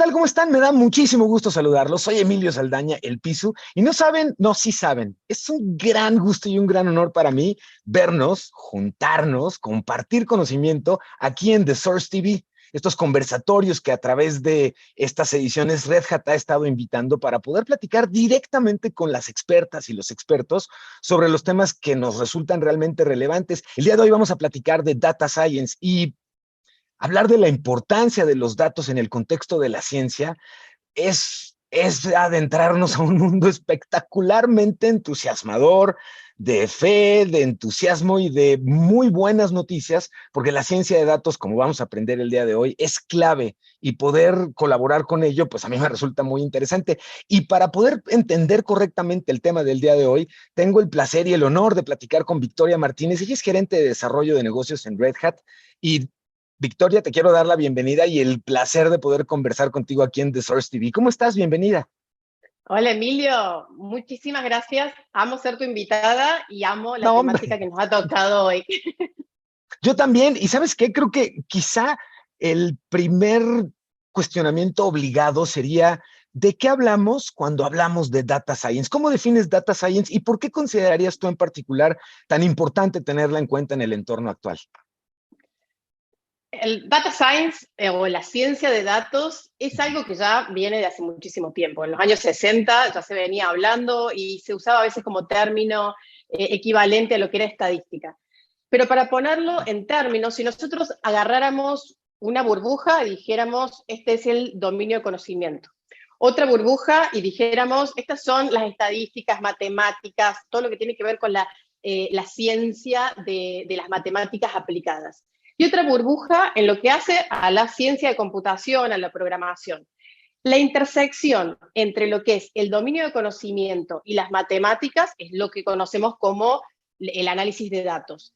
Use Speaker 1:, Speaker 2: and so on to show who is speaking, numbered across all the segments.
Speaker 1: tal? ¿Cómo están? Me da muchísimo gusto saludarlos. Soy Emilio Saldaña, el Pisu. Y no saben, no, sí saben. Es un gran gusto y un gran honor para mí vernos, juntarnos, compartir conocimiento aquí en The Source TV. Estos conversatorios que a través de estas ediciones Red Hat ha estado invitando para poder platicar directamente con las expertas y los expertos sobre los temas que nos resultan realmente relevantes. El día de hoy vamos a platicar de Data Science y hablar de la importancia de los datos en el contexto de la ciencia es adentrarnos a un mundo espectacularmente entusiasmador, de fe, de entusiasmo y de muy buenas noticias, porque la ciencia de datos, como vamos a aprender el día de hoy, es clave y poder colaborar con ello, pues a mí me resulta muy interesante. Y para poder entender correctamente el tema del día de hoy, tengo el placer y el honor de platicar con Victoria Martínez. Ella es gerente de desarrollo de negocios en Red Hat y Victoria, te quiero dar la bienvenida y el placer de poder conversar contigo aquí en The Source TV. ¿Cómo estás? Bienvenida.
Speaker 2: Hola Emilio, muchísimas gracias. Amo ser tu invitada y amo la
Speaker 1: No, hombre,
Speaker 2: temática que nos ha tocado hoy.
Speaker 1: yo también. ¿Y sabes qué? Creo que quizá el primer cuestionamiento obligado sería, ¿de qué hablamos cuando hablamos de data science? ¿Cómo defines data science y por qué considerarías tú en particular tan importante tenerla en cuenta en el entorno actual?
Speaker 2: El data science o la ciencia de datos es algo que ya viene de hace muchísimo tiempo. En los años 60 ya se venía hablando y se usaba a veces como término equivalente a lo que era estadística. Pero para ponerlo en términos, si nosotros agarráramos una burbuja y dijéramos, este es el dominio de conocimiento, otra burbuja y dijéramos, estas son las estadísticas, matemáticas, todo lo que tiene que ver con la ciencia de las matemáticas aplicadas. Y otra burbuja en lo que hace a la ciencia de computación, a la programación. La intersección entre lo que es el dominio de conocimiento y las matemáticas es lo que conocemos como el análisis de datos.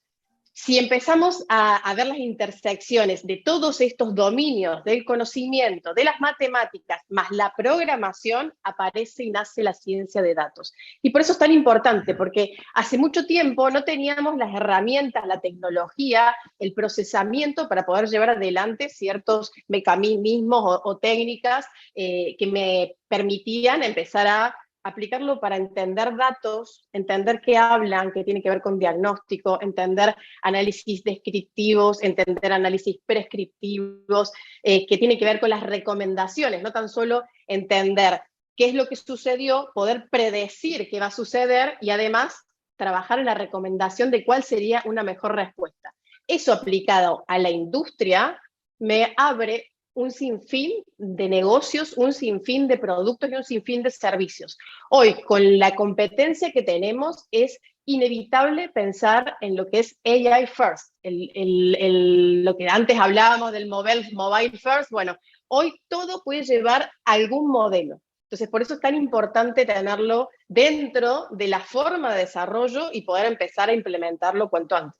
Speaker 2: Si empezamos a ver las intersecciones de todos estos dominios del conocimiento, de las matemáticas, más la programación, aparece y nace la ciencia de datos. Y por eso es tan importante, porque hace mucho tiempo no teníamos las herramientas, la tecnología, el procesamiento para poder llevar adelante ciertos mecanismos o técnicas que me permitían empezar a aplicarlo para entender datos, entender qué hablan, qué tiene que ver con diagnóstico, entender análisis descriptivos, entender análisis prescriptivos, que tiene que ver con las recomendaciones, no tan solo entender qué es lo que sucedió, poder predecir qué va a suceder y además trabajar en la recomendación de cuál sería una mejor respuesta. Eso aplicado a la industria me abre un sinfín de negocios, un sinfín de productos y un sinfín de servicios. Hoy, con la competencia que tenemos, es inevitable pensar en lo que es AI first, lo que antes hablábamos del mobile first. Bueno, hoy todo puede llevar algún modelo. Entonces, por eso es tan importante tenerlo dentro de la forma de desarrollo y poder empezar a implementarlo cuanto antes.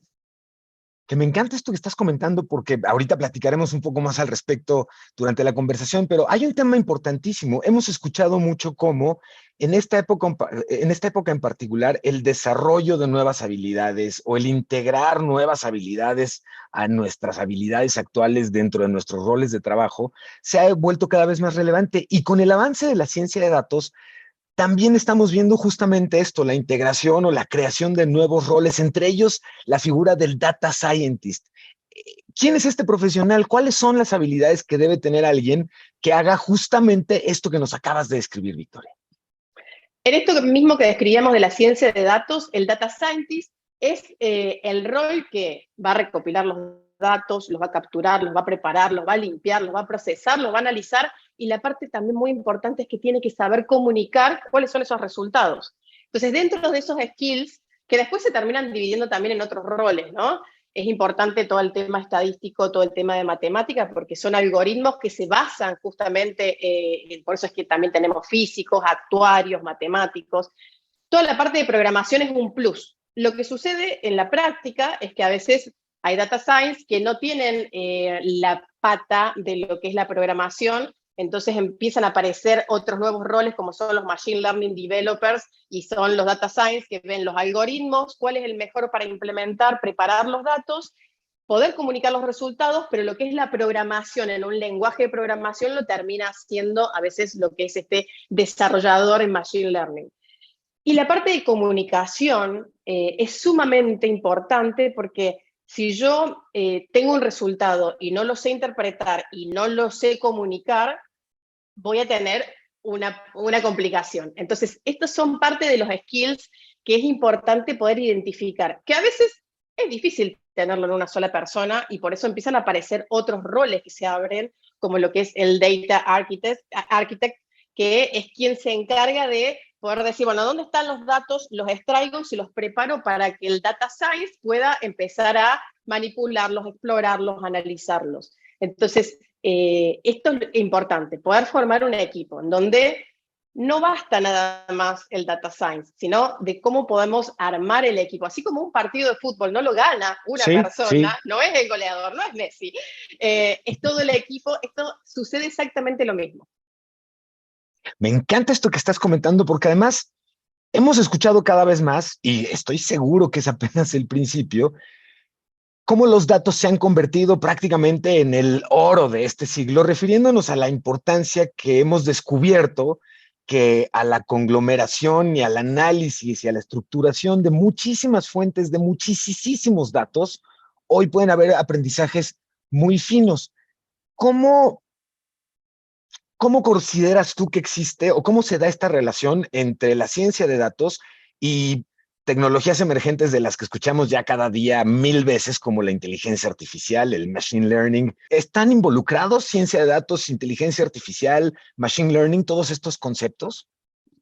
Speaker 1: Que me encanta esto que estás comentando porque ahorita platicaremos un poco más al respecto durante la conversación, pero hay un tema importantísimo. Hemos escuchado mucho cómo en esta época en particular el desarrollo de nuevas habilidades o el integrar nuevas habilidades a nuestras habilidades actuales dentro de nuestros roles de trabajo se ha vuelto cada vez más relevante y con el avance de la ciencia de datos también estamos viendo justamente esto, la integración o la creación de nuevos roles, entre ellos la figura del data scientist. ¿Quién es este profesional? ¿Cuáles son las habilidades que debe tener alguien que haga justamente esto que nos acabas de describir, Victoria?
Speaker 2: En esto mismo que describíamos de la ciencia de datos, el data scientist es el rol que va a recopilar los datos, los va a capturar, los va a preparar, los va a limpiar, los va a procesar, los va a analizar, y la parte también muy importante es que tiene que saber comunicar cuáles son esos resultados. Entonces, dentro de esos skills, que después se terminan dividiendo también en otros roles, ¿no? Es importante todo el tema estadístico, todo el tema de matemáticas, porque son algoritmos que se basan justamente, por eso es que también tenemos físicos, actuarios, matemáticos. Toda la parte de programación es un plus. Lo que sucede en la práctica es que a veces hay data science que no tienen la pata de lo que es la programación, entonces empiezan a aparecer otros nuevos roles como son los Machine Learning Developers y son los Data Science que ven los algoritmos, cuál es el mejor para implementar, preparar los datos poder comunicar los resultados, pero lo que es la programación en un lenguaje de programación lo termina haciendo a veces lo que es este desarrollador en Machine Learning. Y la parte de comunicación es sumamente importante porque si yo tengo un resultado y no lo sé interpretar y no lo sé comunicar, voy a tener una complicación. Entonces, estos son parte de los skills que es importante poder identificar, que a veces es difícil tenerlo en una sola persona y por eso empiezan a aparecer otros roles que se abren, como lo que es el Data Architect, que es quien se encarga de poder decir, bueno, ¿dónde están los datos? Los extraigo y los preparo para que el Data Science pueda empezar a manipularlos, explorarlos, analizarlos. Entonces, esto es importante, poder formar un equipo en donde no basta nada más el data science, sino de cómo podemos armar el equipo. Así como un partido de fútbol no lo gana una
Speaker 1: Sí, sí.
Speaker 2: persona, no es el goleador, no es Messi, es todo el equipo, esto sucede exactamente lo mismo.
Speaker 1: Me encanta esto que estás comentando porque además hemos escuchado cada vez más, y estoy seguro que es apenas el principio, cómo los datos se han convertido prácticamente en el oro de este siglo, refiriéndonos a la importancia que hemos descubierto que a la conglomeración y al análisis y a la estructuración de muchísimas fuentes, de muchísimos datos, hoy pueden haber aprendizajes muy finos. ¿Cómo, cómo consideras tú que existe o cómo se da esta relación entre la ciencia de datos y tecnologías emergentes de las que escuchamos ya cada día 1000 veces, como la inteligencia artificial, el machine learning? ¿Están involucrados ciencia de datos, inteligencia artificial, machine learning, todos estos conceptos?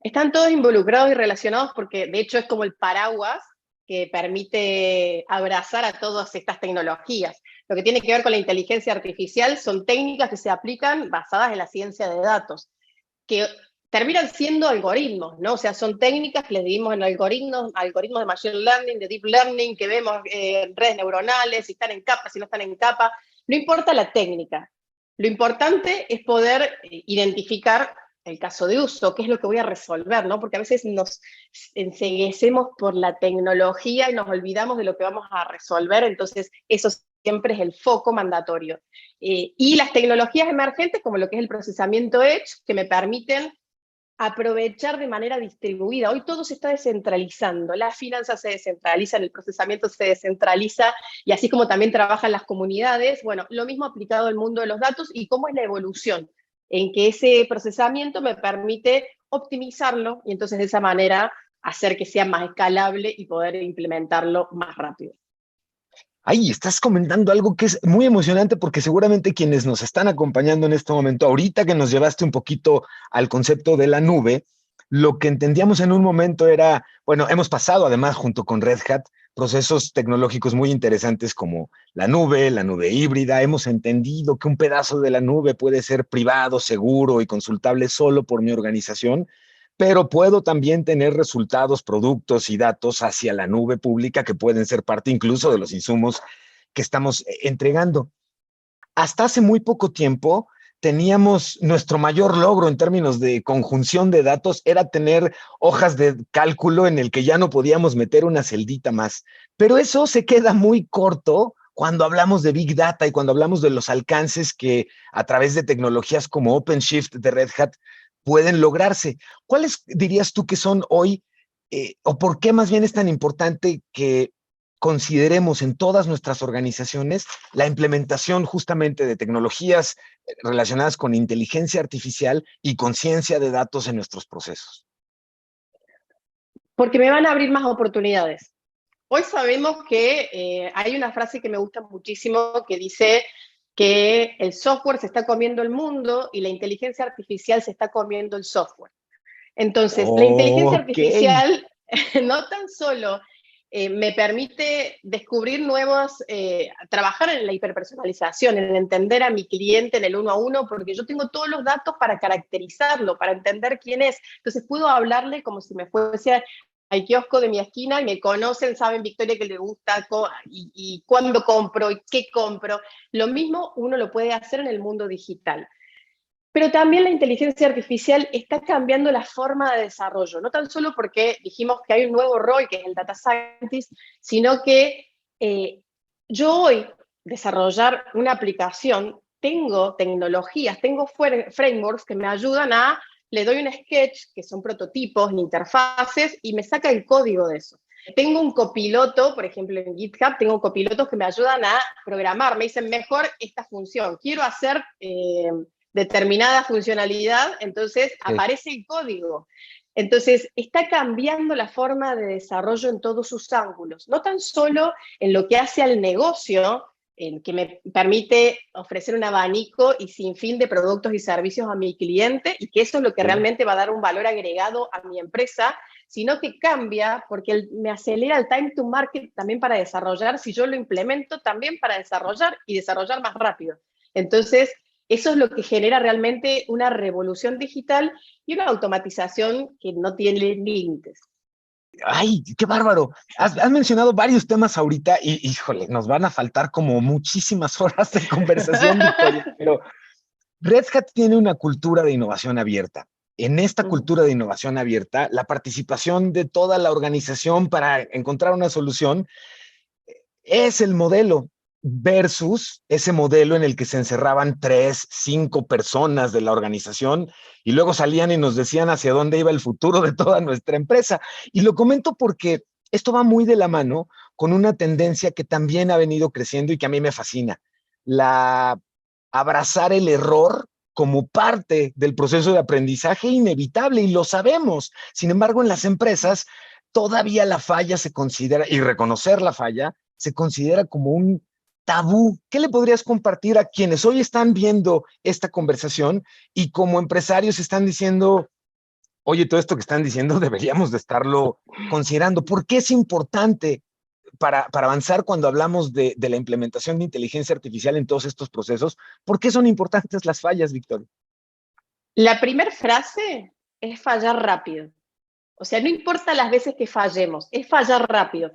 Speaker 2: Están todos involucrados y relacionados porque de hecho es como el paraguas que permite abrazar a todas estas tecnologías. Lo que tiene que ver con la inteligencia artificial son técnicas que se aplican basadas en la ciencia de datos, que terminan siendo algoritmos, ¿no? O sea, son técnicas que les dividimos en algoritmos de machine learning, de deep learning, que vemos redes neuronales, si están en capa, si no están en capa. No importa la técnica. Lo importante es poder identificar el caso de uso, qué es lo que voy a resolver, ¿no? Porque a veces nos enceguecemos por la tecnología y nos olvidamos de lo que vamos a resolver, entonces eso siempre es el foco mandatorio. Y las tecnologías emergentes, como lo que es el procesamiento Edge, que me permiten aprovechar de manera distribuida. Hoy todo se está descentralizando, las finanzas se descentralizan, el procesamiento se descentraliza, y así como también trabajan las comunidades, bueno, lo mismo aplicado al mundo de los datos y cómo es la evolución, en que ese procesamiento me permite optimizarlo y entonces de esa manera hacer que sea más escalable y poder implementarlo más rápido.
Speaker 1: Ay, estás comentando algo que es muy emocionante porque seguramente quienes nos están acompañando en este momento, ahorita que nos llevaste un poquito al concepto de la nube, lo que entendíamos en un momento era, bueno, hemos pasado además junto con Red Hat procesos tecnológicos muy interesantes como la nube híbrida. Hemos entendido que un pedazo de la nube puede ser privado, seguro y consultable solo por mi organización, pero puedo también tener resultados, productos y datos hacia la nube pública que pueden ser parte incluso de los insumos que estamos entregando. Hasta hace muy poco tiempo teníamos nuestro mayor logro en términos de conjunción de datos era tener hojas de cálculo en el que ya no podíamos meter una celdita más. Pero eso se queda muy corto cuando hablamos de Big Data y cuando hablamos de los alcances que a través de tecnologías como OpenShift de Red Hat pueden lograrse. ¿Cuáles dirías tú que son hoy, o por qué más bien es tan importante que consideremos en todas nuestras organizaciones la implementación justamente de tecnologías relacionadas con inteligencia artificial y con ciencia de datos en nuestros procesos?
Speaker 2: Porque me van a abrir más oportunidades. Hoy sabemos que hay una frase que me gusta muchísimo que dice que el software se está comiendo el mundo y la inteligencia artificial se está comiendo el software. Entonces, la inteligencia
Speaker 1: Ok.
Speaker 2: artificial no tan solo me permite descubrir nuevos, trabajar en la hiperpersonalización, en entender a mi cliente en el uno a uno, porque yo tengo todos los datos para caracterizarlo, para entender quién es. Entonces puedo hablarle como si me fuese al kiosco de mi esquina y me conocen, saben Victoria que le gusta y cuándo compro y qué compro. Lo mismo uno lo puede hacer en el mundo digital. Pero también la inteligencia artificial está cambiando la forma de desarrollo, no tan solo porque dijimos que hay un nuevo rol que es el data scientist, sino que yo hoy desarrollar una aplicación, tengo tecnologías, tengo frameworks que me ayudan le doy un sketch, que son prototipos, interfaces, y me saca el código de eso. Tengo un copiloto, por ejemplo, en GitHub, tengo copilotos que me ayudan a programar, me dicen mejor esta función, quiero hacer determinada funcionalidad, entonces aparece el código. Entonces, está cambiando la forma de desarrollo en todos sus ángulos, no tan solo en lo que hace al negocio, que me permite ofrecer un abanico y sin fin de productos y servicios a mi cliente, y que eso es lo que realmente va a dar un valor agregado a mi empresa, sino que cambia porque me acelera el time to market también para desarrollar, si yo lo implemento también para desarrollar y desarrollar más rápido. Entonces, eso es lo que genera realmente una revolución digital y una automatización que no tiene límites.
Speaker 1: ¡Ay, qué bárbaro! Has mencionado varios temas ahorita y, híjole, nos van a faltar como muchísimas horas de conversación, Victoria, pero Red Hat tiene una cultura de innovación abierta. En esta cultura de innovación abierta, la participación de toda la organización para encontrar una solución es el modelo versus ese modelo en el que se encerraban 3, 5 personas de la organización y luego salían y nos decían hacia dónde iba el futuro de toda nuestra empresa. Y lo comento porque esto va muy de la mano con una tendencia que también ha venido creciendo y que a mí me fascina. Abrazar el error como parte del proceso de aprendizaje inevitable, y lo sabemos. Sin embargo, en las empresas todavía la falla se considera, y reconocer la falla, se considera como un tabú. ¿Qué le podrías compartir a quienes hoy están viendo esta conversación y como empresarios están diciendo, oye, todo esto que están diciendo deberíamos de estarlo considerando? ¿Por qué es importante para avanzar cuando hablamos de la implementación de inteligencia artificial en todos estos procesos? ¿Por qué son importantes las fallas, Victoria?
Speaker 2: La primera frase es fallar rápido. O sea, no importa las veces que fallemos, es fallar rápido.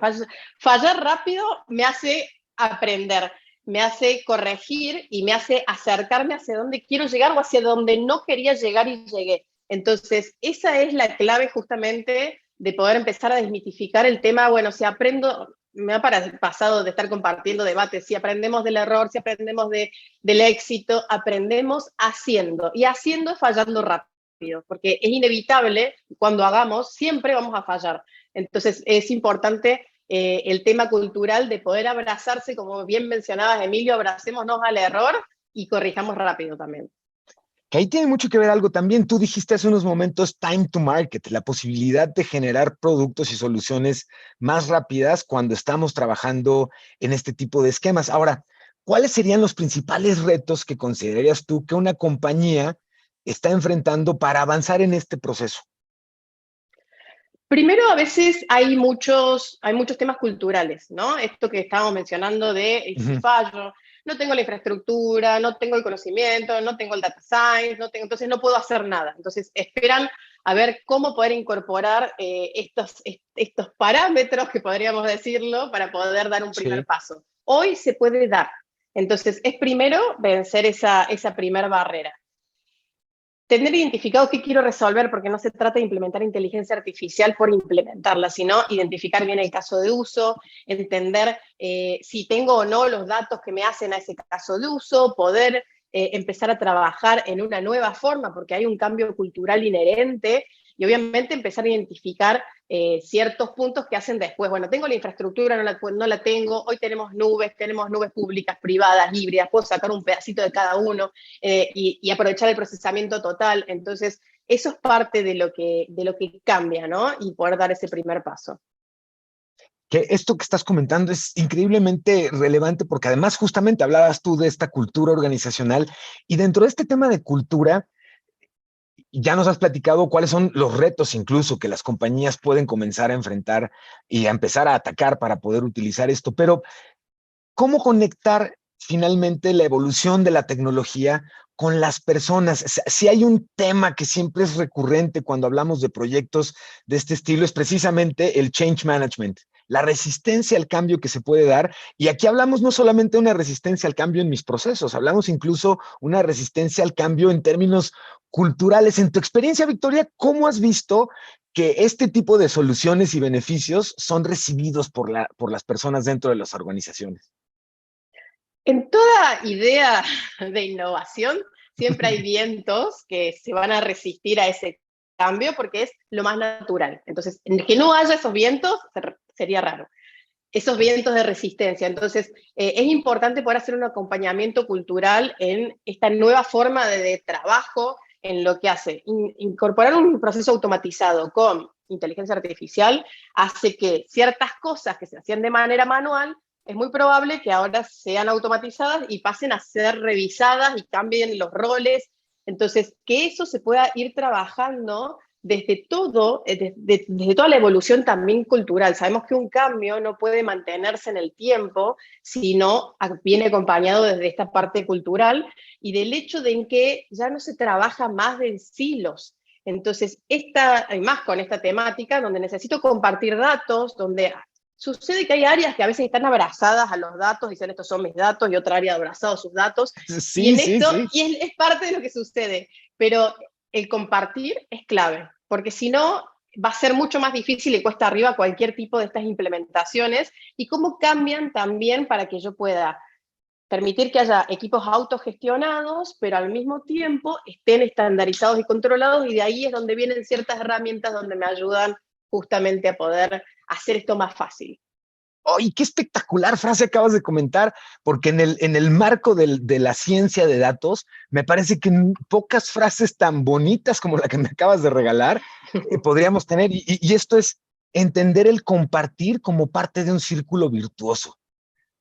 Speaker 2: Fallar rápido me hace aprender, me hace corregir y me hace acercarme hacia donde quiero llegar o hacia donde no quería llegar y llegué. Entonces, esa es la clave justamente de poder empezar a desmitificar el tema. Bueno, si aprendo, me ha pasado de estar compartiendo debates, si aprendemos del error, si aprendemos del éxito, aprendemos haciendo, y haciendo es fallando rápido, porque es inevitable, cuando hagamos, siempre vamos a fallar. Entonces, es importante el tema cultural de poder abrazarse, como bien mencionabas, Emilio, abracémonos al error y corrijamos rápido también.
Speaker 1: Que ahí tiene mucho que ver algo también. Tú dijiste hace unos momentos time to market, la posibilidad de generar productos y soluciones más rápidas cuando estamos trabajando en este tipo de esquemas. Ahora, ¿cuáles serían los principales retos que considerarías tú que una compañía está enfrentando para avanzar en este proceso?
Speaker 2: Primero, a veces hay muchos temas culturales, ¿no? Esto que estábamos mencionando de si fallo, no tengo la infraestructura, no tengo el conocimiento, no tengo el data science, entonces no puedo hacer nada. Entonces esperan a ver cómo poder incorporar estos parámetros, que podríamos decirlo, para poder dar un primer paso. Hoy se puede dar. Entonces es primero vencer esa primera barrera. Tener identificado qué quiero resolver, porque no se trata de implementar inteligencia artificial por implementarla, sino identificar bien el caso de uso, entender si tengo o no los datos que me hacen a ese caso de uso, poder empezar a trabajar en una nueva forma, porque hay un cambio cultural inherente, y obviamente empezar a identificar ciertos puntos que hacen después. Bueno, tengo la infraestructura, no la tengo, hoy tenemos nubes públicas, privadas, híbridas, puedo sacar un pedacito de cada uno y aprovechar el procesamiento total. Entonces, eso es parte de lo que cambia, ¿no? Y poder dar ese primer paso.
Speaker 1: Que esto que estás comentando es increíblemente relevante porque además justamente hablabas tú de esta cultura organizacional y dentro de este tema de cultura, ya nos has platicado cuáles son los retos incluso que las compañías pueden comenzar a enfrentar y a empezar a atacar para poder utilizar esto, pero ¿cómo conectar finalmente la evolución de la tecnología con las personas? Si hay un tema que siempre es recurrente cuando hablamos de proyectos de este estilo, es precisamente el change management, la resistencia al cambio que se puede dar. Y aquí hablamos no solamente de una resistencia al cambio en mis procesos, hablamos incluso una resistencia al cambio en términos culturales. En tu experiencia, Victoria, ¿cómo has visto que este tipo de soluciones y beneficios son recibidos por las personas dentro de las organizaciones?
Speaker 2: En toda idea de innovación, siempre hay vientos que se van a resistir a ese cambio porque es lo más natural. Entonces, en que no haya esos vientos sería raro. Esos vientos de resistencia. Entonces, es importante poder hacer un acompañamiento cultural en esta nueva forma de trabajo, en lo que hace. Incorporar un proceso automatizado con inteligencia artificial hace que ciertas cosas que se hacían de manera manual, es muy probable que ahora sean automatizadas y pasen a ser revisadas y cambien los roles. Entonces, que eso se pueda ir trabajando desde todo, desde toda la evolución también cultural. Sabemos que un cambio no puede mantenerse en el tiempo, sino viene acompañado desde esta parte cultural y del hecho de en que ya no se trabaja más de silos. Entonces, más con esta temática, donde necesito compartir datos, donde sucede que hay áreas que a veces están abrazadas a los datos, dicen estos son mis datos, y otra área abrazada a sus datos, y
Speaker 1: Sí,
Speaker 2: en
Speaker 1: sí,
Speaker 2: esto,
Speaker 1: sí.
Speaker 2: y es parte de lo que sucede, pero el compartir es clave, porque si no, va a ser mucho más difícil y cuesta arriba cualquier tipo de estas implementaciones, y cómo cambian también para que yo pueda permitir que haya equipos autogestionados, pero al mismo tiempo estén estandarizados y controlados, y de ahí es donde vienen ciertas herramientas donde me ayudan justamente a poder hacer esto más fácil.
Speaker 1: ¡Ay, qué espectacular frase acabas de comentar! Porque en el marco de la ciencia de datos, me parece que pocas frases tan bonitas como la que me acabas de regalar podríamos tener. Y esto es entender el compartir como parte de un círculo virtuoso.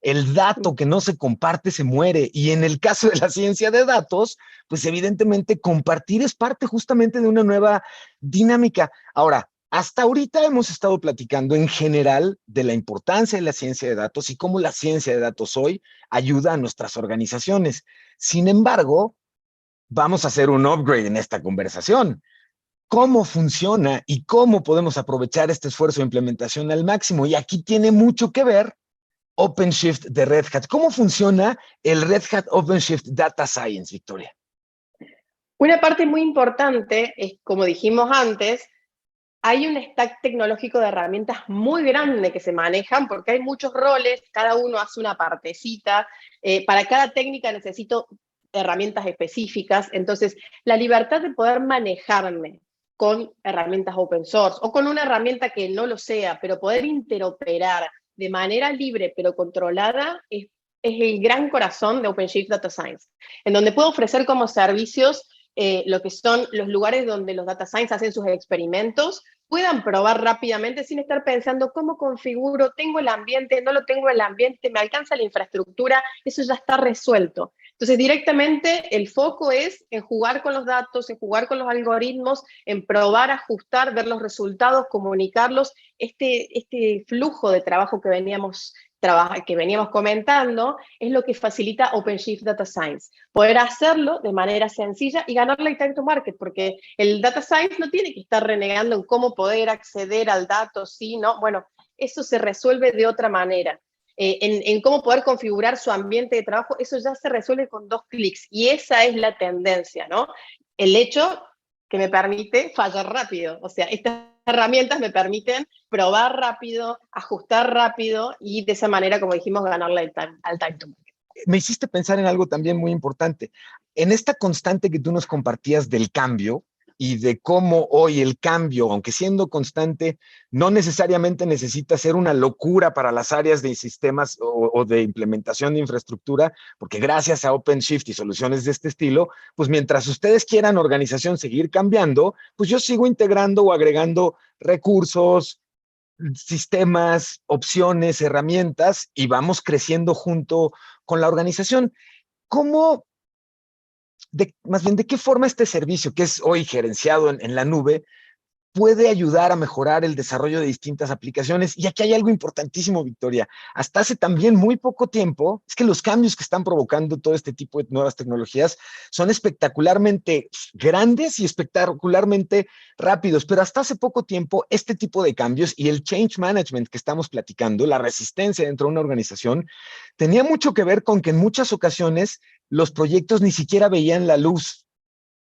Speaker 1: El dato que no se comparte se muere. Y en el caso de la ciencia de datos, pues evidentemente compartir es parte justamente de una nueva dinámica. Ahora, hasta ahorita hemos estado platicando en general de la importancia de la ciencia de datos y cómo la ciencia de datos hoy ayuda a nuestras organizaciones. Sin embargo, vamos a hacer un upgrade en esta conversación. ¿Cómo funciona y cómo podemos aprovechar este esfuerzo de implementación al máximo? Y aquí tiene mucho que ver OpenShift de Red Hat. ¿Cómo funciona el Red Hat OpenShift Data Science, Victoria?
Speaker 2: Una parte muy importante es, como dijimos antes, hay un stack tecnológico de herramientas muy grande que se manejan porque hay muchos roles, cada uno hace una partecita, para cada técnica necesito herramientas específicas, entonces la libertad de poder manejarme con herramientas open source o con una herramienta que no lo sea, pero poder interoperar de manera libre pero controlada es el gran corazón de OpenShift Data Science, en donde puedo ofrecer como servicios lo que son los lugares donde los data science hacen sus experimentos, puedan probar rápidamente sin estar pensando cómo configuro, tengo el ambiente, no lo tengo el ambiente, me alcanza la infraestructura, eso ya está resuelto. Entonces, directamente el foco es en jugar con los datos, en jugar con los algoritmos, en probar, ajustar, ver los resultados, comunicarlos, este flujo de trabajo que veníamos comentando, es lo que facilita OpenShift Data Science. Poder hacerlo de manera sencilla y ganarle time to market, porque el Data Science no tiene que estar renegando en cómo poder acceder al dato, sí, no, bueno, eso se resuelve de otra manera. En cómo poder configurar su ambiente de trabajo, eso ya se resuelve con 2 clics, y esa es la tendencia, ¿no? El hecho que me permite fallar rápido, o sea, estas herramientas me permiten probar rápido, ajustar rápido y de esa manera, como dijimos, ganarle al time to market.
Speaker 1: Me hiciste pensar en algo también muy importante. En esta constante que tú nos compartías del cambio y de cómo hoy el cambio, aunque siendo constante, no necesariamente necesita ser una locura para las áreas de sistemas o de implementación de infraestructura, porque gracias a OpenShift y soluciones de este estilo, pues mientras ustedes quieran, organización, seguir cambiando, pues yo sigo integrando o agregando recursos, sistemas, opciones, herramientas y vamos creciendo junto con la organización. ¿Cómo, más bien, de qué forma este servicio, que es hoy gerenciado en la nube, puede ayudar a mejorar el desarrollo de distintas aplicaciones? Y aquí hay algo importantísimo, Victoria. Hasta hace también muy poco tiempo, es que los cambios que están provocando todo este tipo de nuevas tecnologías son espectacularmente grandes y espectacularmente rápidos, pero hasta hace poco tiempo este tipo de cambios y el change management que estamos platicando, la resistencia dentro de una organización, tenía mucho que ver con que en muchas ocasiones los proyectos ni siquiera veían la luz.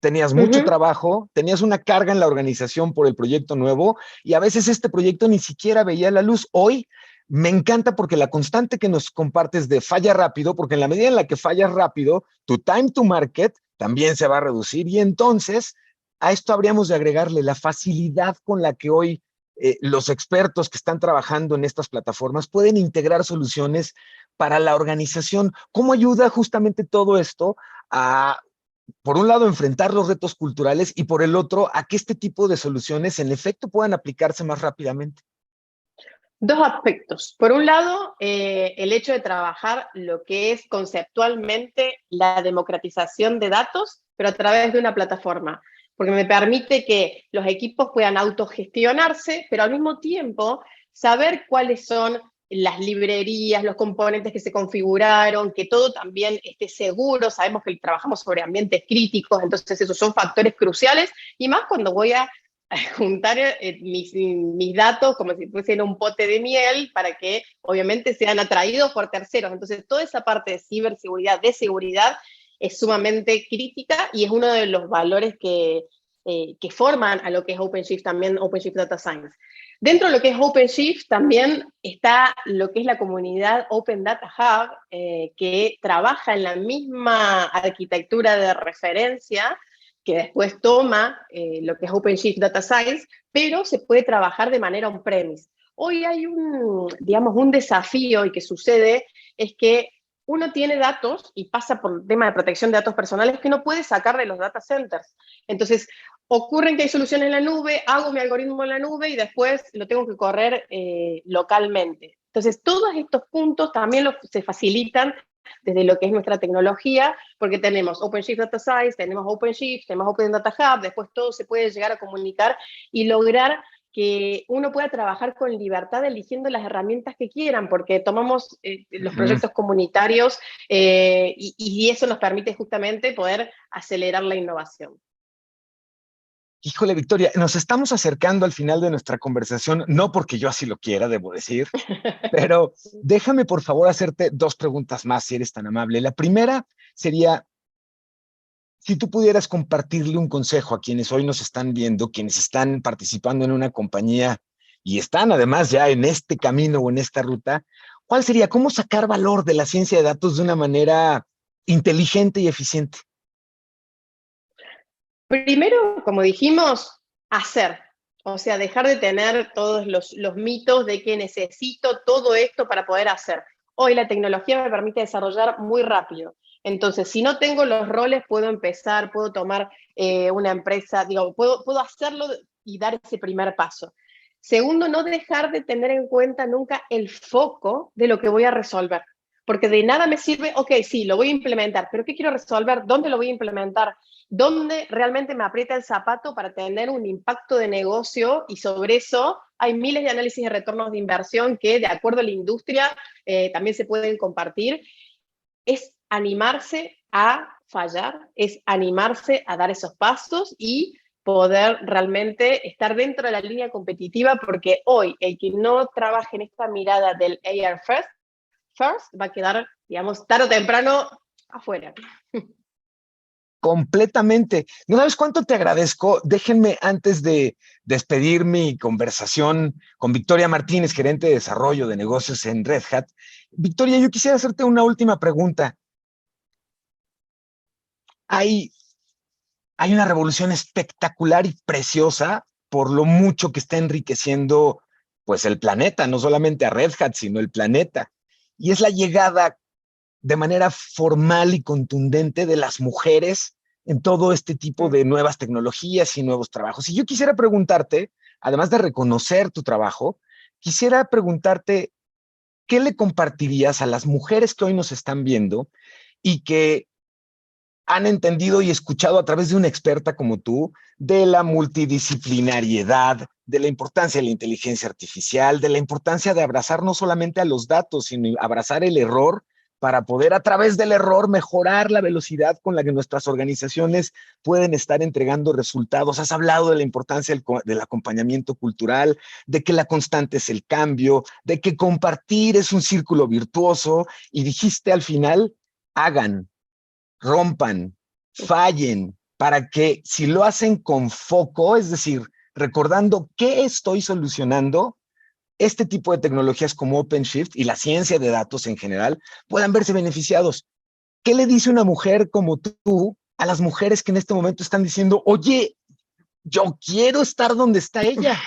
Speaker 1: Tenías mucho trabajo, tenías una carga en la organización por el proyecto nuevo y a veces este proyecto ni siquiera veía la luz. Hoy Me encanta porque la constante que nos compartes de falla rápido, porque en la medida en la que fallas rápido, tu time to market también se va a reducir y entonces a esto habríamos de agregarle la facilidad con la que hoy los expertos que están trabajando en estas plataformas pueden integrar soluciones para la organización. ¿Cómo ayuda justamente todo esto a, por un lado, enfrentar los retos culturales y por el otro, a que este tipo de soluciones en efecto puedan aplicarse más rápidamente?
Speaker 2: Dos aspectos. Por un lado, el hecho de trabajar lo que es conceptualmente la democratización de datos, pero a través de una plataforma, porque me permite que los equipos puedan autogestionarse, pero al mismo tiempo saber cuáles son las librerías, los componentes que se configuraron, que todo también esté seguro. Sabemos que trabajamos sobre ambientes críticos, entonces esos son factores cruciales, y más cuando voy a juntar mis datos como si fuesen un pote de miel para que obviamente sean atraídos por terceros. Entonces toda esa parte de ciberseguridad, de seguridad, es sumamente crítica y es uno de los valores que forman a lo que es OpenShift también, OpenShift Data Science. Dentro de lo que es OpenShift también está lo que es la comunidad Open Data Hub, que trabaja en la misma arquitectura de referencia, que después toma lo que es OpenShift Data Science, pero se puede trabajar de manera on-premise. Hoy hay digamos, un desafío y que sucede es que uno tiene datos y pasa por el tema de protección de datos personales que no puede sacar de los data centers. Entonces, ocurren que hay soluciones en la nube, hago mi algoritmo en la nube y después lo tengo que correr localmente. Entonces, todos estos puntos también se facilitan desde lo que es nuestra tecnología, porque tenemos OpenShift Data Science, tenemos OpenShift, tenemos Open Data Hub, después todo se puede llegar a comunicar y lograr que uno pueda trabajar con libertad eligiendo las herramientas que quieran, porque tomamos los proyectos comunitarios y eso nos permite justamente poder acelerar la innovación.
Speaker 1: Híjole, Victoria, nos estamos acercando al final de nuestra conversación, no porque yo así lo quiera, debo decir, pero déjame por favor hacerte dos preguntas más, si eres tan amable. La primera sería, si tú pudieras compartirle un consejo a quienes hoy nos están viendo, quienes están participando en una compañía y están además ya en este camino o en esta ruta, ¿cuál sería? ¿Cómo sacar valor de la ciencia de datos de una manera inteligente y eficiente?
Speaker 2: Primero, como dijimos, hacer. O sea, dejar de tener todos los mitos de que necesito todo esto para poder hacer. Hoy la tecnología me permite desarrollar muy rápido. Entonces, si no tengo los roles, puedo empezar, puedo tomar una empresa, digo, puedo hacerlo y dar ese primer paso. Segundo, no dejar de tener en cuenta nunca el foco de lo que voy a resolver. Porque de nada me sirve, ok, sí, lo voy a implementar, pero ¿qué quiero resolver? ¿Dónde lo voy a implementar? ¿Dónde realmente me aprieta el zapato para tener un impacto de negocio? Y sobre eso hay miles de análisis de retornos de inversión que, de acuerdo a la industria, también se pueden compartir. Es animarse a fallar, es animarse a dar esos pasos y poder realmente estar dentro de la línea competitiva, porque hoy el que no trabaje en esta mirada del AR first va a quedar, digamos, tarde o temprano afuera.
Speaker 1: Completamente. No sabes cuánto te agradezco. Déjenme, antes de despedir mi conversación con Victoria Martínez, gerente de desarrollo de negocios en Red Hat. Victoria, yo quisiera hacerte una última pregunta. Hay, hay una revolución espectacular y preciosa por lo mucho que está enriqueciendo pues el planeta, no solamente a Red Hat, sino el planeta. Y es la llegada de manera formal y contundente de las mujeres en todo este tipo de nuevas tecnologías y nuevos trabajos. Y yo quisiera preguntarte, además de reconocer tu trabajo, quisiera preguntarte, ¿qué le compartirías a las mujeres que hoy nos están viendo y que han entendido y escuchado a través de una experta como tú de la multidisciplinariedad, de la importancia de la inteligencia artificial, de la importancia de abrazar no solamente a los datos, sino abrazar el error para poder a través del error mejorar la velocidad con la que nuestras organizaciones pueden estar entregando resultados? Has hablado de la importancia del acompañamiento cultural, de que la constante es el cambio, de que compartir es un círculo virtuoso y dijiste al final, hagan, rompan, fallen, para que si lo hacen con foco, es decir, recordando qué estoy solucionando, este tipo de tecnologías como OpenShift y la ciencia de datos en general puedan verse beneficiados. ¿Qué le dice una mujer como tú a las mujeres que en este momento están diciendo, oye, yo quiero estar donde está ella?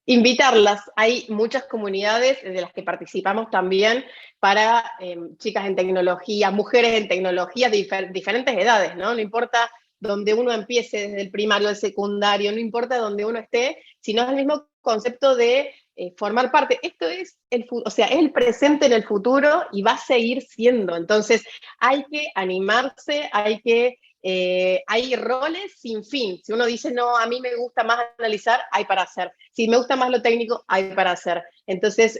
Speaker 2: Invitarlas. Hay muchas comunidades de las que participamos también para chicas en tecnología, mujeres en tecnología de diferentes edades, ¿no? No importa donde uno empiece, desde el primario, el secundario, no importa donde uno esté, sino es el mismo concepto de formar parte. Esto es o sea, es el presente en el futuro y va a seguir siendo. Entonces, hay que animarse, hay roles sin fin. Si uno dice, no, a mí me gusta más analizar, hay para hacer. Si me gusta más lo técnico, hay para hacer. Entonces,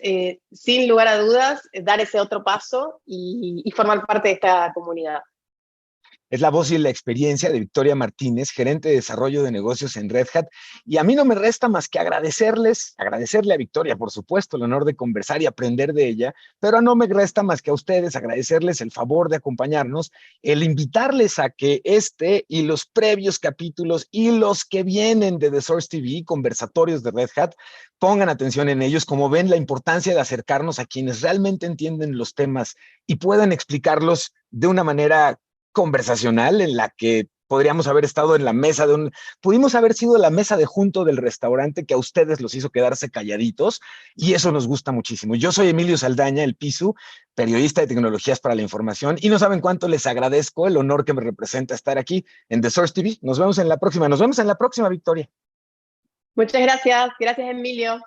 Speaker 2: sin lugar a dudas, dar ese otro paso y formar parte de esta comunidad.
Speaker 1: Es la voz y la experiencia de Victoria Martínez, gerente de desarrollo de negocios en Red Hat. Y a mí no me resta más que agradecerle a Victoria, por supuesto, el honor de conversar y aprender de ella, pero no me resta más que a ustedes agradecerles el favor de acompañarnos, el invitarles a que este y los previos capítulos y los que vienen de The Source TV, conversatorios de Red Hat, pongan atención en ellos, como ven la importancia de acercarnos a quienes realmente entienden los temas y puedan explicarlos de una manera conversacional en la que podríamos haber estado en la mesa pudimos haber sido la mesa de junto del restaurante que a ustedes los hizo quedarse calladitos y eso nos gusta muchísimo. Yo soy Emilio Saldaña, el Pisu, periodista de tecnologías para la información y no saben cuánto les agradezco el honor que me representa estar aquí en The Source TV. Nos vemos en la próxima, Victoria.
Speaker 2: Muchas gracias. Gracias, Emilio.